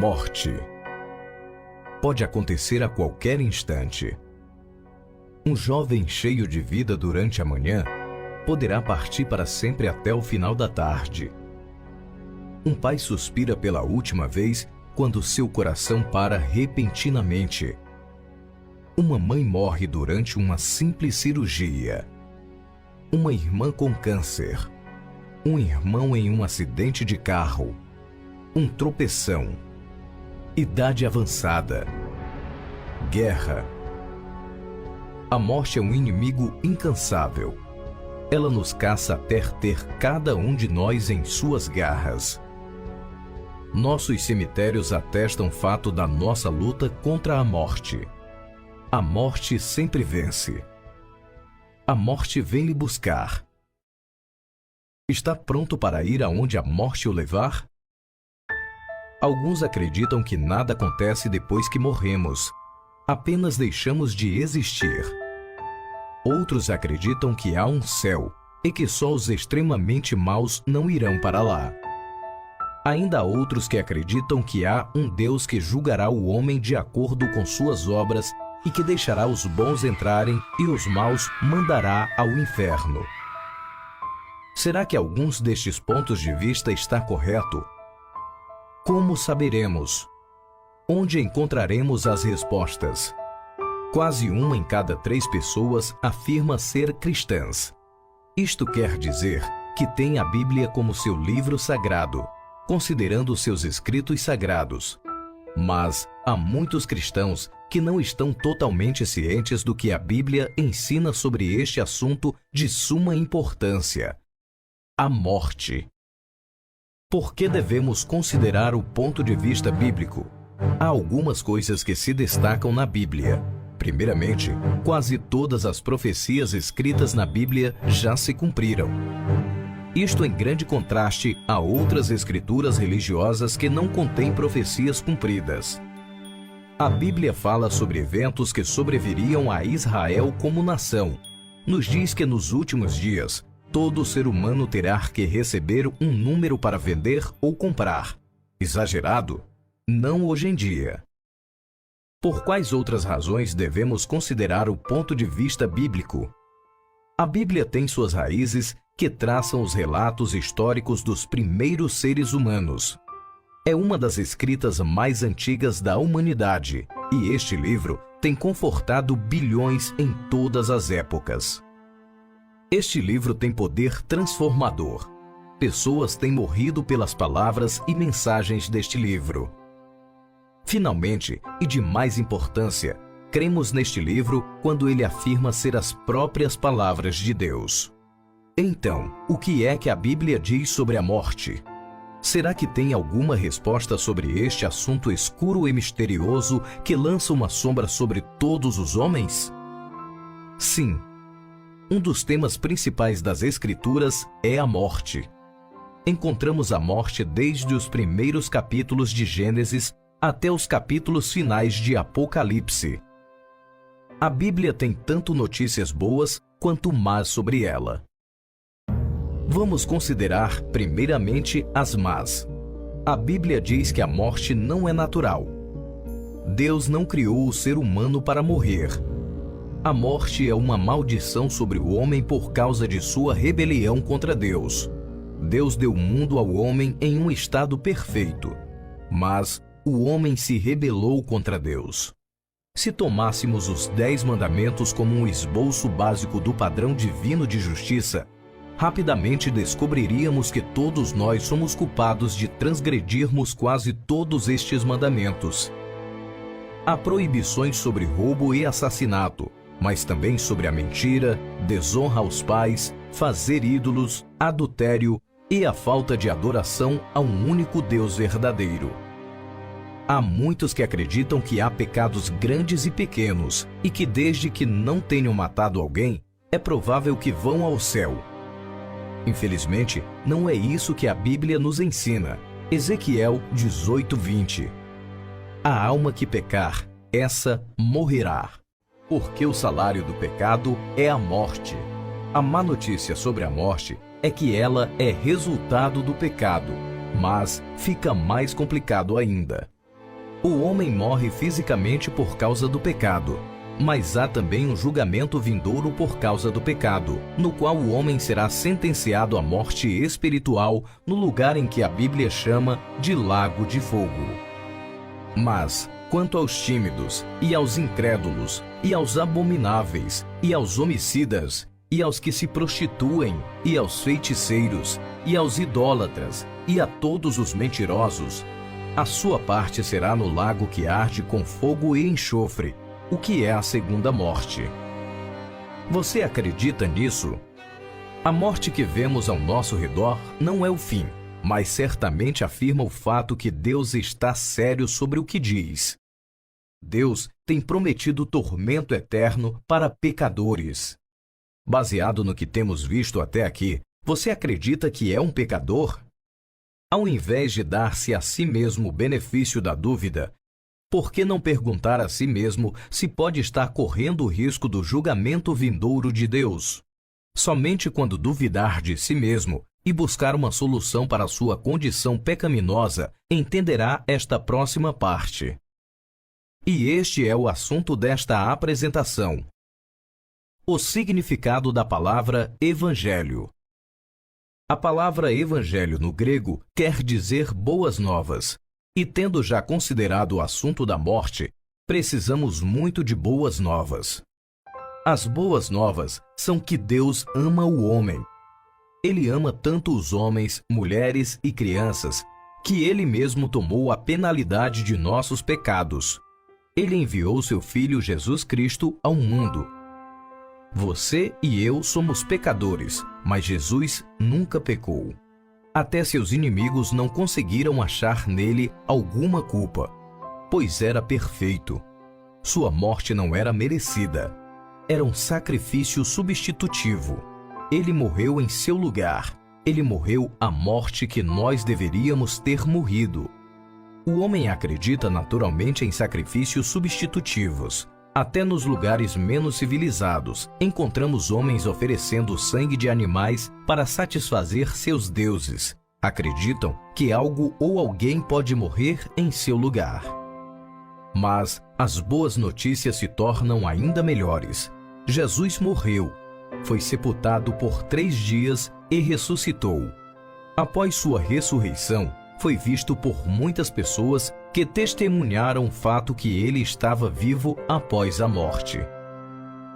morte. Pode acontecer a qualquer instante. Um jovem cheio de vida durante a manhã poderá partir para sempre até o final da tarde. Um pai suspira pela última vez quando seu coração para repentinamente. Uma mãe morre durante uma simples cirurgia. Uma irmã com câncer. Um irmão em um acidente de carro. Um tropeção. Idade avançada. Guerra. A morte é um inimigo incansável. Ela nos caça até ter cada um de nós em suas garras. Nossos cemitérios atestam o fato da nossa luta contra a morte. A morte sempre vence. A morte vem lhe buscar. Está pronto para ir aonde a morte o levar? Alguns acreditam que nada acontece depois que morremos. Apenas deixamos de existir. Outros acreditam que há um céu e que só os extremamente maus não irão para lá. Ainda há outros que acreditam que há um Deus que julgará o homem de acordo com suas obras e que deixará os bons entrarem e os maus mandará ao inferno. Será que alguns destes pontos de vista está correto? Como saberemos? Onde encontraremos as respostas? Quase 1 em cada 3 pessoas afirma ser cristãs. Isto quer dizer que tem a Bíblia como seu livro sagrado, considerando seus escritos sagrados. Mas há muitos cristãos que não estão totalmente cientes do que a Bíblia ensina sobre este assunto de suma importância: a morte. Por que devemos considerar o ponto de vista bíblico? Há algumas coisas que se destacam na Bíblia. Primeiramente, quase todas as profecias escritas na Bíblia já se cumpriram. Isto em grande contraste a outras escrituras religiosas que não contêm profecias cumpridas. A Bíblia fala sobre eventos que sobreviriam a Israel como nação. Nos diz que nos últimos dias, todo ser humano terá que receber um número para vender ou comprar. Exagerado? Não hoje em dia. Por quais outras razões devemos considerar o ponto de vista bíblico? A Bíblia tem suas raízes que traçam os relatos históricos dos primeiros seres humanos. É uma das escritas mais antigas da humanidade, e este livro tem confortado bilhões em todas as épocas. Este livro tem poder transformador. Pessoas têm morrido pelas palavras e mensagens deste livro. Finalmente, e de mais importância, cremos neste livro quando ele afirma ser as próprias palavras de Deus. Então, o que é que a Bíblia diz sobre a morte? Será que tem alguma resposta sobre este assunto escuro e misterioso que lança uma sombra sobre todos os homens? Sim. Um dos temas principais das Escrituras é a morte. Encontramos a morte desde os primeiros capítulos de Gênesis até os capítulos finais de Apocalipse. A Bíblia tem tanto notícias boas quanto más sobre ela. Vamos considerar primeiramente as más. A Bíblia diz que a morte não é natural. Deus não criou o ser humano para morrer. A morte é uma maldição sobre o homem por causa de sua rebelião contra Deus. Deus deu o mundo ao homem em um estado perfeito, mas o homem se rebelou contra Deus. Se tomássemos os 10 mandamentos como um esboço básico do padrão divino de justiça, rapidamente descobriríamos que todos nós somos culpados de transgredirmos quase todos estes mandamentos. Há proibições sobre roubo e assassinato, mas também sobre a mentira, desonra aos pais, fazer ídolos, adultério e a falta de adoração a um único Deus verdadeiro. Há muitos que acreditam que há pecados grandes e pequenos e que desde que não tenham matado alguém, é provável que vão ao céu. Infelizmente, não é isso que a Bíblia nos ensina. Ezequiel 18:20. A alma que pecar, essa morrerá. Porque o salário do pecado é a morte. A má notícia sobre a morte é que ela é resultado do pecado, mas fica mais complicado ainda. O homem morre fisicamente por causa do pecado, mas há também um julgamento vindouro por causa do pecado, no qual o homem será sentenciado à morte espiritual no lugar em que a Bíblia chama de lago de fogo. Mas, quanto aos tímidos, e aos incrédulos, e aos abomináveis, e aos homicidas, e aos que se prostituem, e aos feiticeiros, e aos idólatras, e a todos os mentirosos, a sua parte será no lago que arde com fogo e enxofre, o que é a segunda morte. Você acredita nisso? A morte que vemos ao nosso redor não é o fim, mas certamente afirma o fato que Deus está sério sobre o que diz. Deus tem prometido tormento eterno para pecadores. Baseado no que temos visto até aqui, você acredita que é um pecador? Ao invés de dar-se a si mesmo o benefício da dúvida, por que não perguntar a si mesmo se pode estar correndo o risco do julgamento vindouro de Deus? Somente quando duvidar de si mesmo e buscar uma solução para a sua condição pecaminosa, entenderá esta próxima parte. E este é o assunto desta apresentação: o significado da palavra evangelho. A palavra evangelho no grego quer dizer boas novas, e tendo já considerado o assunto da morte, precisamos muito de boas novas. As boas novas são que Deus ama o homem. Ele ama tanto os homens, mulheres e crianças, que Ele mesmo tomou a penalidade de nossos pecados. Ele enviou seu Filho Jesus Cristo ao mundo. Você e eu somos pecadores, mas Jesus nunca pecou. Até seus inimigos não conseguiram achar nele alguma culpa, pois era perfeito. Sua morte não era merecida. Era um sacrifício substitutivo. Ele morreu em seu lugar. Ele morreu a morte que nós deveríamos ter morrido. O homem acredita naturalmente em sacrifícios substitutivos. Até nos lugares menos civilizados, encontramos homens oferecendo o sangue de animais para satisfazer seus deuses. Acreditam que algo ou alguém pode morrer em seu lugar. Mas as boas notícias se tornam ainda melhores. Jesus morreu, foi sepultado por 3 dias e ressuscitou. Após sua ressurreição, foi visto por muitas pessoas que testemunharam o fato que ele estava vivo após a morte.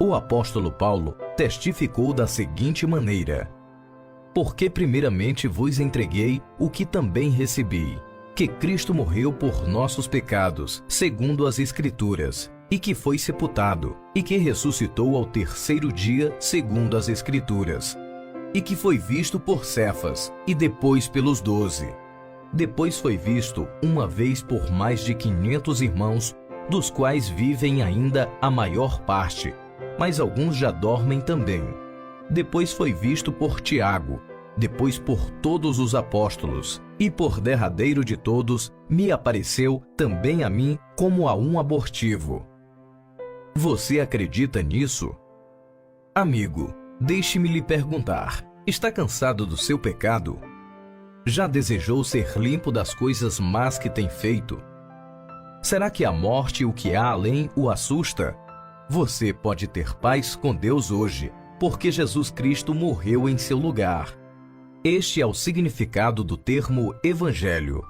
O apóstolo Paulo testificou da seguinte maneira: porque primeiramente vos entreguei o que também recebi, que Cristo morreu por nossos pecados, segundo as Escrituras, e que foi sepultado, e que ressuscitou ao 3º dia, segundo as Escrituras, e que foi visto por Cefas, e depois pelos 12. Depois foi visto uma vez por mais de 500 irmãos, dos quais vivem ainda a maior parte, mas alguns já dormem também. Depois foi visto por Tiago, depois por todos os apóstolos, e por derradeiro de todos, me apareceu também a mim como a um abortivo. Você acredita nisso? Amigo, deixe-me lhe perguntar: está cansado do seu pecado? Já desejou ser limpo das coisas más que tem feito? Será que a morte e o que há além o assusta? Você pode ter paz com Deus hoje, porque Jesus Cristo morreu em seu lugar. Este é o significado do termo evangelho.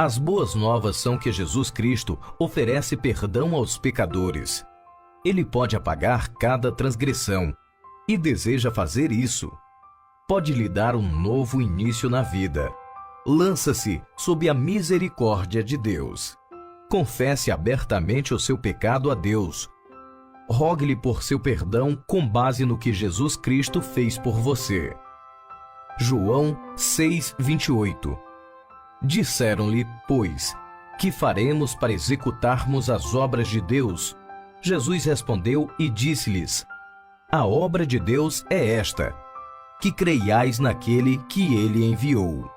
As boas novas são que Jesus Cristo oferece perdão aos pecadores. Ele pode apagar cada transgressão e deseja fazer isso. Pode lhe dar um novo início na vida. Lança-se sob a misericórdia de Deus. Confesse abertamente o seu pecado a Deus. Rogue-lhe por seu perdão com base no que Jesus Cristo fez por você. João 6:28. Disseram-lhe, pois, que faremos para executarmos as obras de Deus? Jesus respondeu e disse-lhes: a obra de Deus é esta, que creiais naquele que ele enviou.